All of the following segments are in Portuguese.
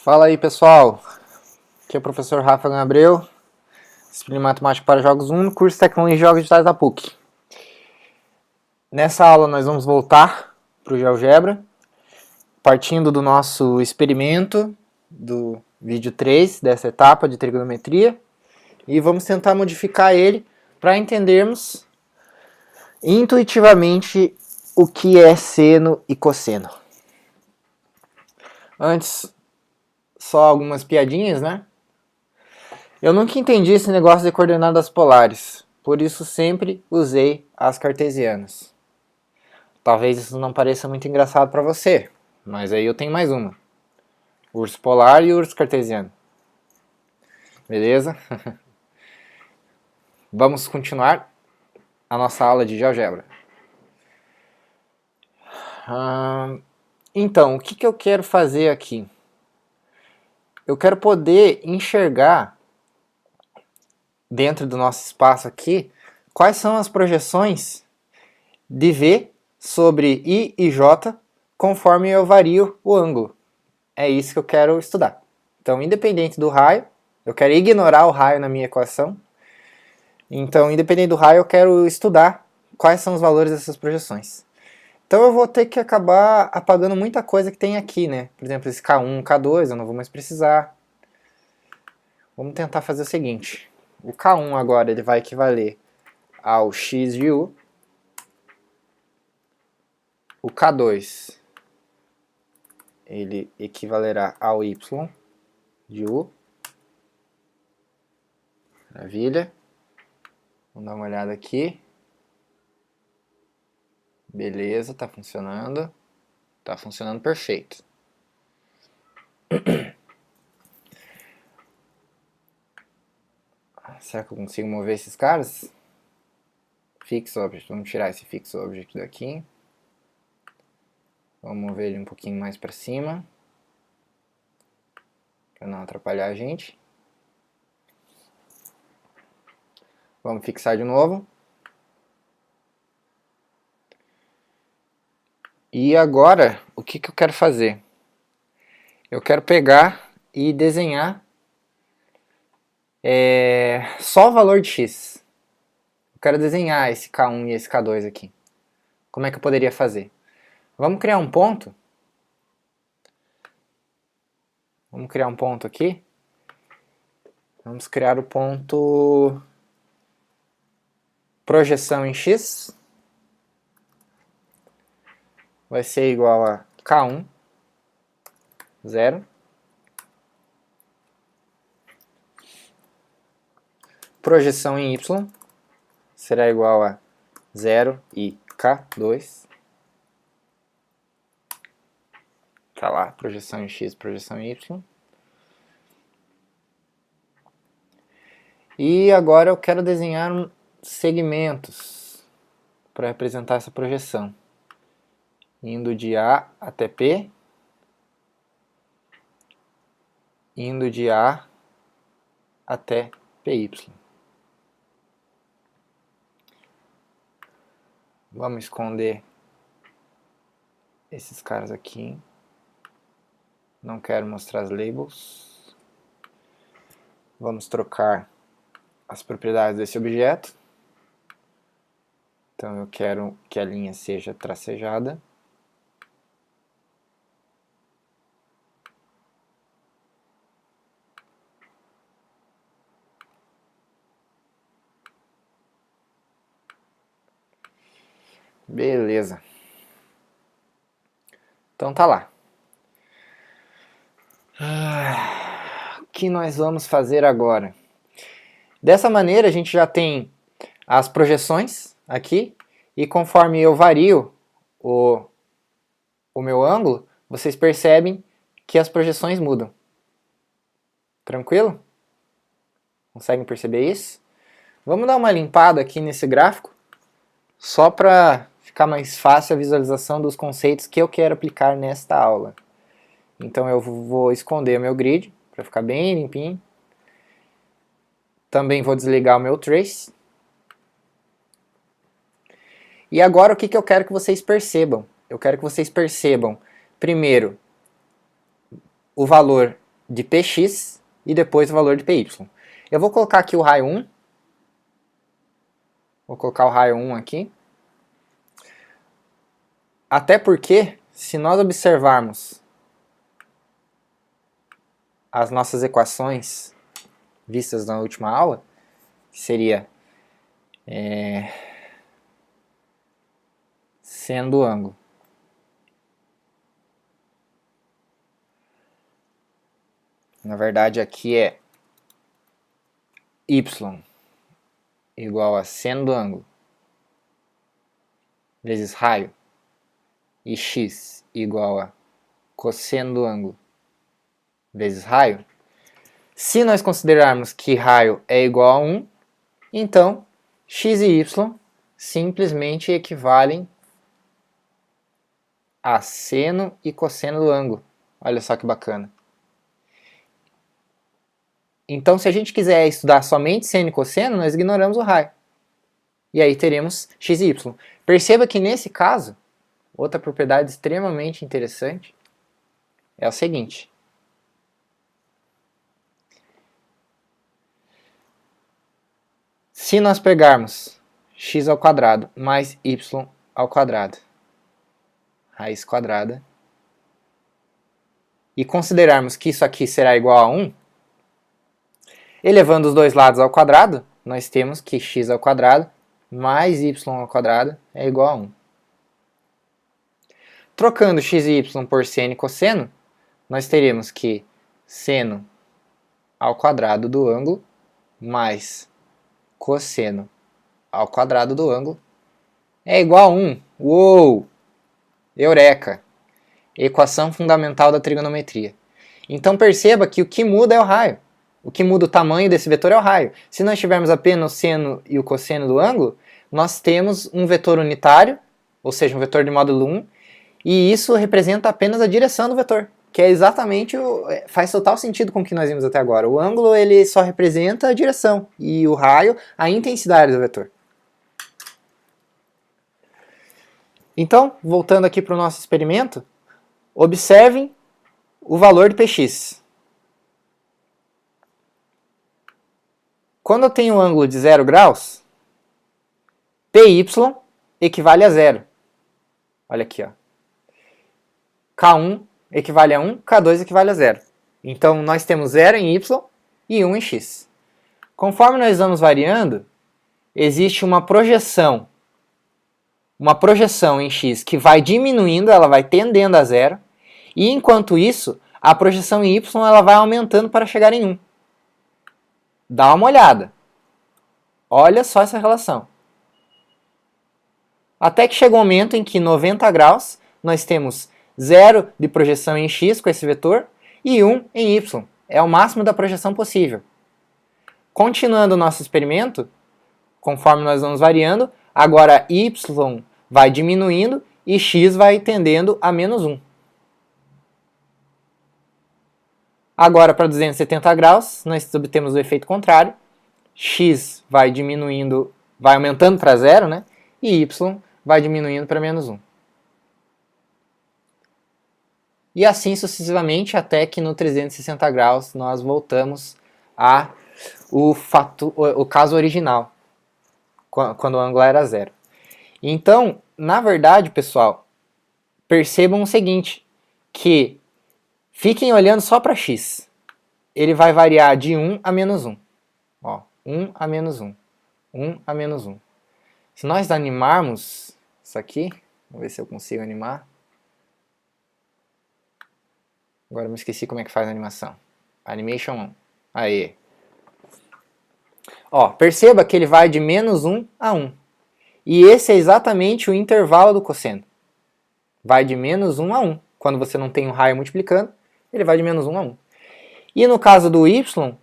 Fala aí, pessoal, aqui é o professor Rafa Gabriel, disciplina Matemática para Jogos 1, curso de Tecnologia e Jogos Digitais da PUC. Nessa aula nós vamos voltar para o GeoGebra, partindo do nosso experimento do vídeo 3 dessa etapa de trigonometria, e vamos tentar modificar ele para entendermos intuitivamente o que é seno e cosseno. Antes, só algumas piadinhas, né? Eu nunca entendi esse negócio de coordenadas polares, por isso sempre usei as cartesianas. Talvez isso não pareça muito engraçado para você, mas aí eu tenho mais uma. Urso polar e urso cartesiano. Beleza? Vamos continuar a nossa aula de GeoGebra. Então, o que eu quero fazer aqui? Eu quero poder enxergar, dentro do nosso espaço aqui, quais são as projeções de V sobre I e J conforme eu vario o ângulo. É isso que eu quero estudar. Então, independente do raio, eu quero ignorar o raio na minha equação. Então, independente do raio, eu quero estudar quais são os valores dessas projeções. Então, eu vou ter que acabar apagando muita coisa que tem aqui, né? Por exemplo, esse K1, K2, eu não vou mais precisar. Vamos tentar fazer o seguinte. O K1 agora ele vai equivaler ao x de U. O K2 ele equivalerá ao y de U. Maravilha. Vamos dar uma olhada aqui. Beleza, tá funcionando. Tá funcionando perfeito. Será que eu consigo mover esses caras? Fix Object. Vamos tirar esse Fix Object daqui. Vamos mover ele um pouquinho mais para cima, para não atrapalhar a gente. Vamos fixar de novo. E agora, o que eu quero fazer? Eu quero pegar e desenhar só o valor de x. Eu quero desenhar esse K1 e esse K2 aqui. Como é que eu poderia fazer? Vamos criar um ponto. Vamos criar um ponto aqui. Vamos criar o ponto projeção em x. Vai ser igual a K1, 0. Projeção em y será igual a 0 e K2. Tá lá, projeção em x, projeção em y. E agora eu quero desenhar segmentos para representar essa projeção. Indo de A até P. Indo de A até PY. Vamos esconder esses caras aqui. Não quero mostrar as labels. Vamos trocar as propriedades desse objeto. Então eu quero que a linha seja tracejada. Beleza. Então tá lá. O que nós vamos fazer agora? Dessa maneira a gente já tem as projeções aqui, e conforme eu vario o meu ângulo, vocês percebem que as projeções mudam. Tranquilo? Conseguem perceber isso? Vamos dar uma limpada aqui nesse gráfico, só para ficar mais fácil a visualização dos conceitos que eu quero aplicar nesta aula. Então eu vou esconder o meu grid, para ficar bem limpinho. Também vou desligar o meu trace. E agora o que eu quero que vocês percebam? Eu quero que vocês percebam, primeiro, o valor de Px e depois o valor de Py. Eu vou colocar aqui o raio 1. Vou colocar o raio 1 aqui. Até porque, se nós observarmos as nossas equações vistas na última aula, que seria seno do ângulo na verdade aqui é y igual a seno do ângulo vezes raio e x igual a cosseno do ângulo vezes raio. Se nós considerarmos que raio é igual a 1, então x e y simplesmente equivalem a seno e cosseno do ângulo. Olha só que bacana. Então, se a gente quiser estudar somente seno e cosseno, nós ignoramos o raio. E aí teremos x e y. Perceba que nesse caso, outra propriedade extremamente interessante é o seguinte. Se nós pegarmos x ao quadrado mais y ao quadrado, raiz quadrada, e considerarmos que isso aqui será igual a 1, elevando os dois lados ao quadrado, nós temos que x ao quadrado mais y ao quadrado é igual a 1. Trocando x e y por seno e cosseno, nós teremos que seno ao quadrado do ângulo mais cosseno ao quadrado do ângulo é igual a 1. Uou! Eureka! Equação fundamental da trigonometria. Então perceba que o que muda é o raio. O que muda o tamanho desse vetor é o raio. Se nós tivermos apenas o seno e o cosseno do ângulo, nós temos um vetor unitário, ou seja, um vetor de módulo 1, e isso representa apenas a direção do vetor, que é exatamente faz total sentido com o que nós vimos até agora. O ângulo ele só representa a direção e o raio a intensidade do vetor. Então, voltando aqui para o nosso experimento, observem o valor de Px. Quando eu tenho um ângulo de 0 graus, Py equivale a 0. Olha aqui, ó. K1 equivale a 1, K2 equivale a 0. Então, nós temos 0 em y e 1 em x. Conforme nós vamos variando, existe uma projeção em x que vai diminuindo, ela vai tendendo a 0, e enquanto isso, a projeção em y ela vai aumentando para chegar em 1. Dá uma olhada. Olha só essa relação. Até que chega um momento em que 90 graus nós temos 0 de projeção em x com esse vetor e 1 em y. É o máximo da projeção possível. Continuando o nosso experimento, conforme nós vamos variando, agora y vai diminuindo e x vai tendendo a menos 1. Agora, para 270 graus, nós obtemos o efeito contrário. X vai diminuindo, vai aumentando para 0, né? E y vai diminuindo para menos 1. E assim sucessivamente, até que no 360 graus nós voltamos o caso original, quando o ângulo era 0. Então, na verdade, pessoal, percebam o seguinte, que fiquem olhando só para x. Ele vai variar de 1 a menos 1. Ó, 1 a menos 1. 1 a menos 1. Se nós animarmos isso aqui, vamos ver se eu consigo animar. Agora eu me esqueci como é que faz a animação. Animation 1. Aí. Ó, perceba que ele vai de menos 1 a 1. E esse é exatamente o intervalo do cosseno. Vai de menos 1 a 1. Quando você não tem um raio multiplicando, ele vai de menos 1 a 1. E no caso do y,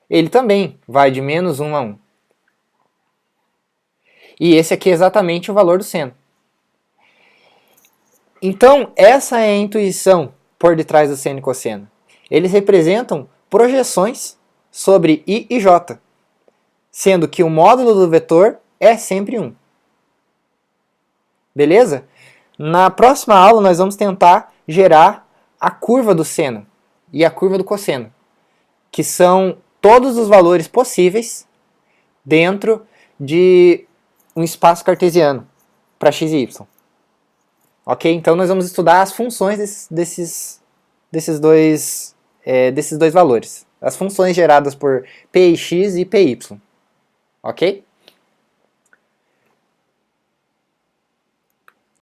ele também vai de menos 1 a 1. E esse aqui é exatamente o valor do seno. Então, essa é a intuição por detrás do seno e cosseno. Eles representam projeções sobre i e j, sendo que o módulo do vetor é sempre 1. Beleza? Na próxima aula nós vamos tentar gerar a curva do seno e a curva do cosseno. que são todos os valores possíveis dentro de um espaço cartesiano para x e y. Ok? Então nós vamos estudar as funções desses dois valores. As funções geradas por Px e Py. Ok?